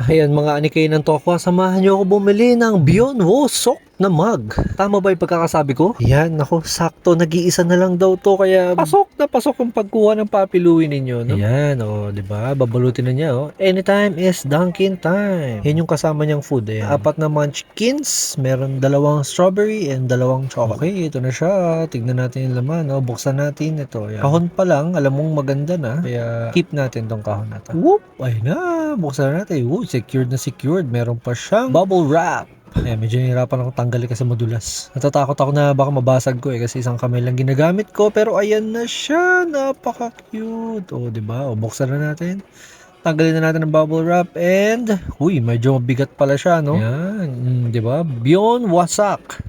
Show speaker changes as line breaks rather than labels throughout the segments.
Ayan mga anikay ng Tokwa, samahan niyo ako bumili ng Beyond Wosok na mug. Tama ba yung pagkakasabi ko? Yan, ako, sakto, nag-iisa na lang daw to, kaya pasok na pasok ang pagkuha ng papiluin ninyo, no? Ayan, di ba? Babalutin na niya, Anytime is Dunkin' time. Yan yung kasama niyang food, ayan. 4 na munchkins, meron 2 strawberry and 2 chocolate. Okay, ito na siya. Tignan natin yung laman, Buksan natin ito. Ayan. Kahon pa lang, alam mong maganda na, kaya keep natin tong kahon na to. Whoop! Ay na, buksan na natin. Secured na secured. Meron pa siyang bubble wrap. Medyo nahirapan ako tanggalin kasi madulas. Natatakot ako na baka mabasag ko kasi isang kamay lang ginagamit ko. Pero ayan na siya. Napaka-cute. Diba? Buksan na natin. Tanggalin na natin ang bubble wrap and medyo mabigat pala siya, no? Yan. Diba? Beyond wasak.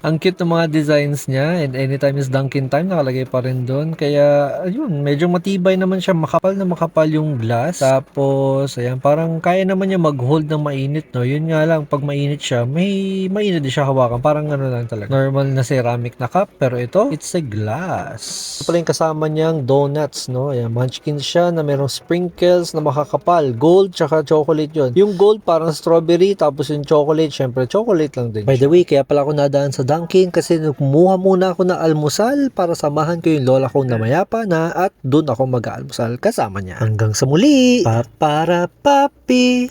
Ang cute ng mga designs niya, and anytime is Dunkin' time nakalagay pa rin doon, kaya ayun, medyo matibay naman siya, makapal na makapal yung glass, tapos ayan, parang kaya naman niya mag-hold ng mainit, no? Yun nga lang, pag mainit siya, may mainit din siya hawakan, parang ano lang talaga, normal na ceramic na cup, pero ito, it's a glass. Ito pala yung kasama niyang donuts, no? Ayan, munchkin siya na merong sprinkles na makakapal, gold tsaka chocolate yun. Yung gold parang strawberry, tapos yung chocolate, syempre chocolate lang din. By the way, kaya pala ako nadaan sa Dunkin' kasi kumuha muna ako ng almusal para samahan ko yung lola kong namayapa na at doon ako mag-aalmusal kasama niya. Hanggang sa muli! Papara papi!